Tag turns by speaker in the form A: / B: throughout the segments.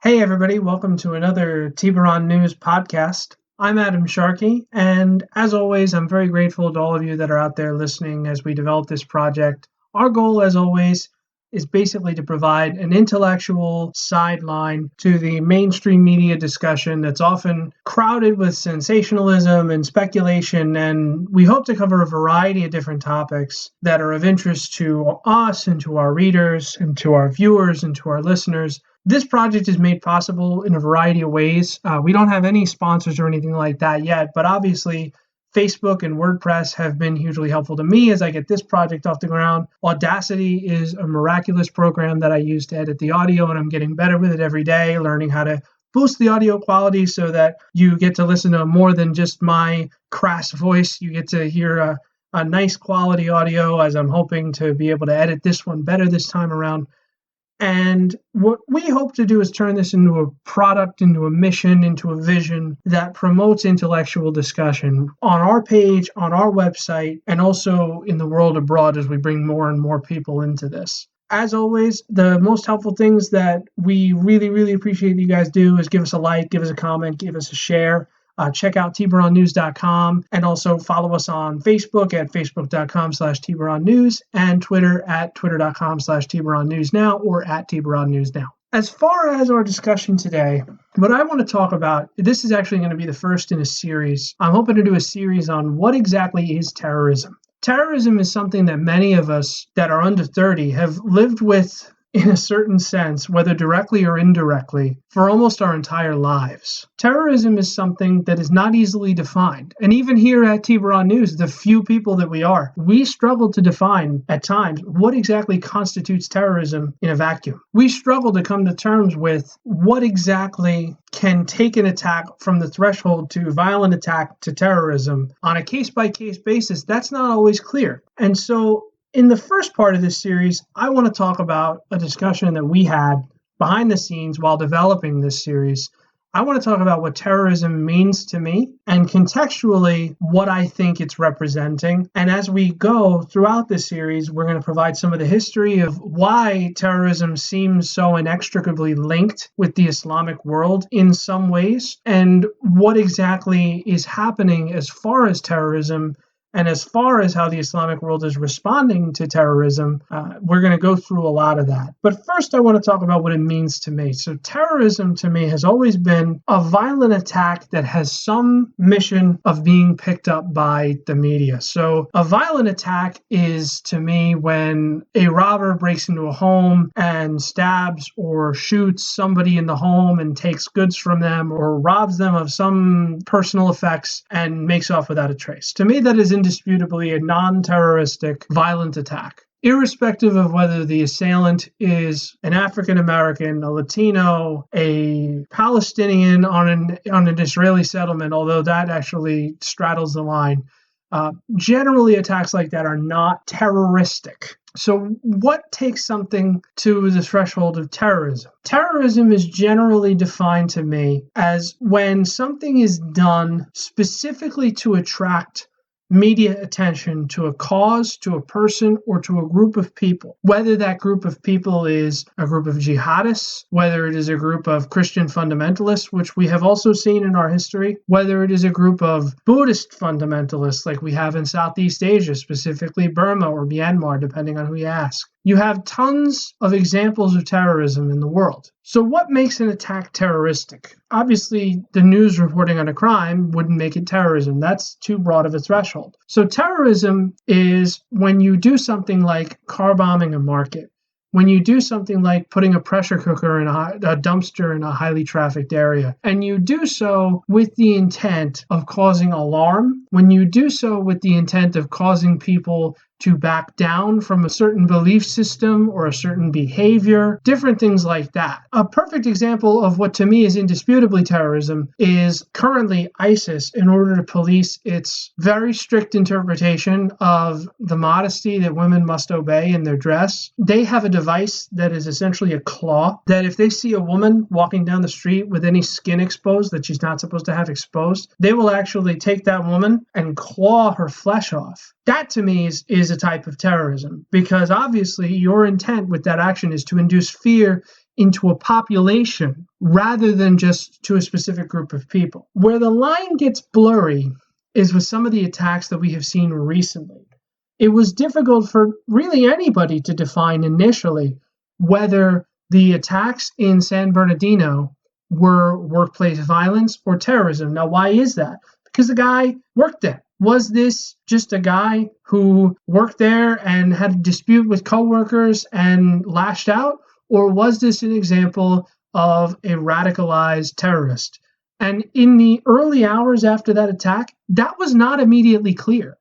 A: Hey, everybody, welcome to another Tiburon News podcast. I'm Adam Sharkey, and as always, I'm very grateful to all of you that are out there listening as we develop this project. Our goal, as always, is basically to provide an intellectual sideline to the mainstream media discussion that's often crowded with sensationalism and speculation, and we hope to cover a variety of different topics that are of interest to us and to our readers and to our viewers and to our listeners. This project is made possible in a variety of ways. We don't have any sponsors or anything like that yet, but obviously Facebook and WordPress have been hugely helpful to me as I get this project off the ground. Audacity is a miraculous program that I use to edit the audio, and I'm getting better with it every day, learning how to boost the audio quality so that you get to listen to more than just my crass voice. You get to hear a nice quality audio, as I'm hoping to be able to edit this one better this time around. And what we hope to do is turn this into a product, into a mission, into a vision that promotes intellectual discussion on our page, on our website, and also in the world abroad as we bring more and more people into this. As always, the most helpful things that we really appreciate that you guys do is give us a like, give us a comment, give us a share. Check out tburonnews.com and also follow us on Facebook at facebook.com/tburonnews and Twitter at twitter.com/tburonnewsnow or at tburonnewsnow. As far as our discussion today, what I want to talk about, this is actually going to be the first in a series. I'm hoping to do a series on what exactly is terrorism. Terrorism is something that many of us that are under 30 have lived with in a certain sense, whether directly or indirectly, for almost our entire lives. Terrorism is something that is not easily defined. And even here at Tiburon News, the few people that we are, we struggle to define at times what exactly constitutes terrorism in a vacuum. We struggle to come to terms with what exactly can take an attack from the threshold to violent attack to terrorism on a case-by-case basis. That's not always clear. And so in the first part of this series, I want to talk about a discussion that we had behind the scenes while developing this series. I want to talk about what terrorism means to me and contextually what I think it's representing. And as we go throughout this series, we're going to provide some of the history of why terrorism seems so inextricably linked with the Islamic world in some ways, and what exactly is happening as far as terrorism and as far as how the Islamic world is responding to terrorism. We're going to go through a lot of that. But first, I want to talk about what it means to me. So terrorism to me has always been a violent attack that has some mission of being picked up by the media. So a violent attack is, to me, when a robber breaks into a home and stabs or shoots somebody in the home and takes goods from them or robs them of some personal effects and makes off without a trace. To me, that is indisputably a non-terroristic violent attack, irrespective of whether the assailant is an African American, a Latino, a Palestinian on an Israeli settlement, although that actually straddles the line. Generally, attacks like that are not terroristic. So what takes something to the threshold of terrorism? Terrorism is generally defined to me as when something is done specifically to attract media attention to a cause, to a person, or to a group of people. Whether that group of people is a group of jihadists, whether it is a group of Christian fundamentalists, which we have also seen in our history, whether it is a group of Buddhist fundamentalists like we have in Southeast Asia, specifically Burma or Myanmar, depending on who you ask. You have tons of examples of terrorism in the world. So what makes an attack terroristic? Obviously, the news reporting on a crime wouldn't make it terrorism. That's too broad of a threshold. So terrorism is when you do something like car bombing a market, when you do something like putting a pressure cooker in a dumpster in a highly trafficked area, and you do so with the intent of causing alarm, when you do so with the intent of causing people to back down from a certain belief system or a certain behavior, different things like that. A perfect example of what to me is indisputably terrorism is currently ISIS, in order to police its very strict interpretation of the modesty that women must obey in their dress. They have a device that is essentially a claw that if they see a woman walking down the street with any skin exposed that she's not supposed to have exposed, they will actually take that woman and claw her flesh off. That to me is a type of terrorism, because obviously your intent with that action is to induce fear into a population rather than just to a specific group of people. Where the line gets blurry is with some of the attacks that we have seen recently. It was difficult for really anybody to define initially whether the attacks in San Bernardino were workplace violence or terrorism. Now, why is that? Because the guy worked there. Was this just a guy who worked there and had a dispute with coworkers and lashed out? Or was this an example of a radicalized terrorist? And in the early hours after that attack, that was not immediately clear.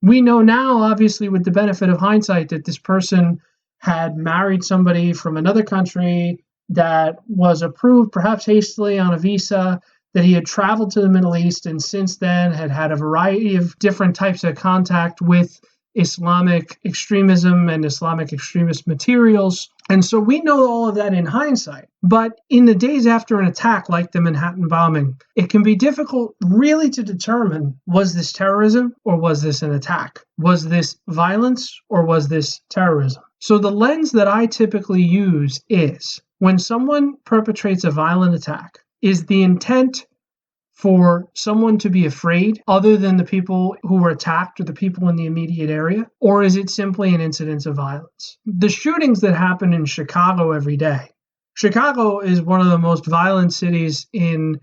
A: We know now, obviously, with the benefit of hindsight, that this person had married somebody from another country that was approved, perhaps hastily, on a visa, that he had traveled to the Middle East and since then had had a variety of different types of contact with Islamic extremism and Islamic extremist materials. And so we know all of that in hindsight. But in the days after an attack like the Manhattan bombing, it can be difficult really to determine, was this terrorism or was this an attack? Was this violence or was this terrorism? So the lens that I typically use is, when someone perpetrates a violent attack, is the intent for someone to be afraid other than the people who were attacked or the people in the immediate area? Or is it simply an incidence of violence? The shootings that happen in Chicago every day. Chicago is one of the most violent cities in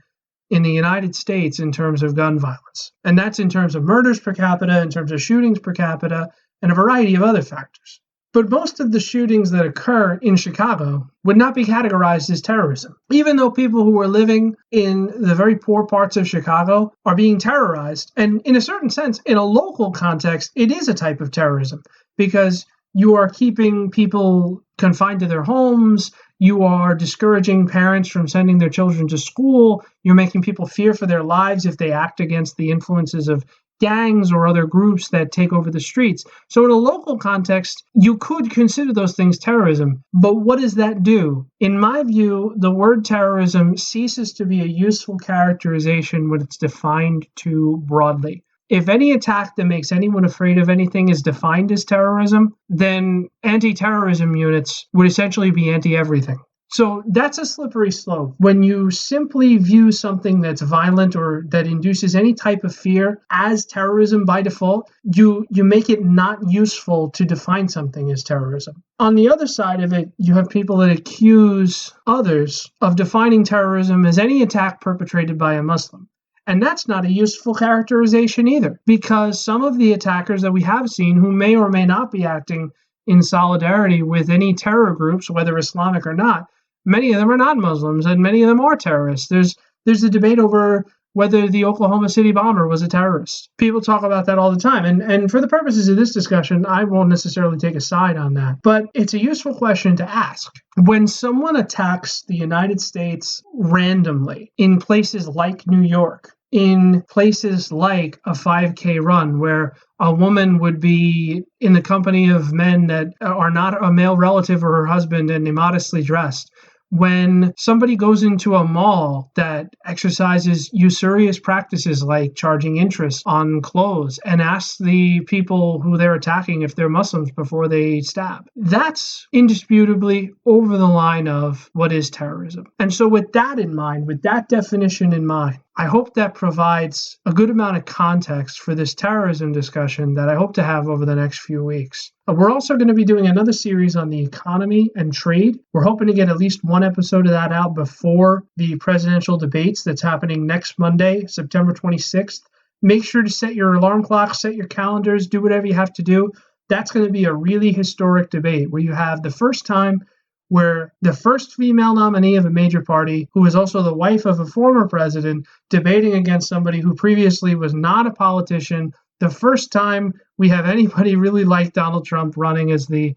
A: the United States in terms of gun violence. And that's in terms of murders per capita, in terms of shootings per capita, and a variety of other factors. But most of the shootings that occur in Chicago would not be categorized as terrorism, even though people who are living in the very poor parts of Chicago are being terrorized. And in a certain sense, in a local context, it is a type of terrorism because you are keeping people confined to their homes. You are discouraging parents from sending their children to school. You're making people fear for their lives if they act against the influences of gangs or other groups that take over the streets. So in a local context, you could consider those things terrorism. But what does that do? In my view, the word terrorism ceases to be a useful characterization when it's defined too broadly. If any attack that makes anyone afraid of anything is defined as terrorism, then anti-terrorism units would essentially be anti-everything. So that's a slippery slope. When you simply view something that's violent or that induces any type of fear as terrorism by default, you make it not useful to define something as terrorism. On the other side of it, you have people that accuse others of defining terrorism as any attack perpetrated by a Muslim. And that's not a useful characterization either, because some of the attackers that we have seen who may or may not be acting in solidarity with any terror groups, whether Islamic or not, many of them are non-Muslims and many of them are terrorists. There's a debate over whether the Oklahoma City bomber was a terrorist. People talk about that all the time. And for the purposes of this discussion, I won't necessarily take a side on that. But it's a useful question to ask. When someone attacks the United States randomly in places like New York, in places like a 5K run where a woman would be in the company of men that are not a male relative or her husband and immodestly dressed, when somebody goes into a mall that exercises usurious practices like charging interest on clothes and asks the people who they're attacking if they're Muslims before they stab, that's indisputably over the line of what is terrorism. And so with that in mind, with that definition in mind, I hope that provides a good amount of context for this terrorism discussion that I hope to have over the next few weeks. We're also going to be doing another series on the economy and trade. We're hoping to get at least one episode of that out before the presidential debates that's happening next Monday, September 26th. Make sure to set your alarm clocks, set your calendars, do whatever you have to do. That's going to be a really historic debate where you have the first time where the first female nominee of a major party, who is also the wife of a former president, debating against somebody who previously was not a politician. The first time we have anybody really like Donald Trump running as the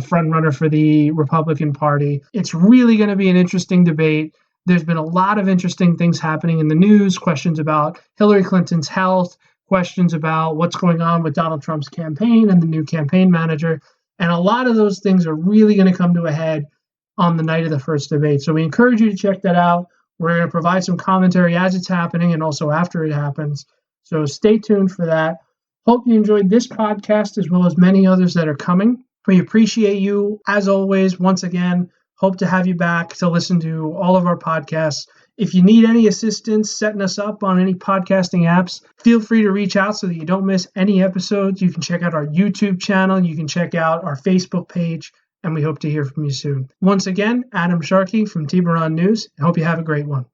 A: front runner for the Republican Party. It's really going to be an interesting debate. There's been a lot of interesting things happening in the news, questions about Hillary Clinton's health, questions about what's going on with Donald Trump's campaign and the new campaign manager. And a lot of those things are really going to come to a head on the night of the first debate. So we encourage you to check that out. We're going to provide some commentary as it's happening and also after it happens. So stay tuned for that. Hope you enjoyed this podcast as well as many others that are coming. We appreciate you, as always, once again, Hope to have you back to listen to all of our podcasts. If you need any assistance setting us up on any podcasting apps, feel free to reach out so that you don't miss any episodes. You can check out our YouTube channel. You can check out our Facebook page, and we hope to hear from you soon. Once again, Adam Sharkey from Tiburon News. I hope you have a great one.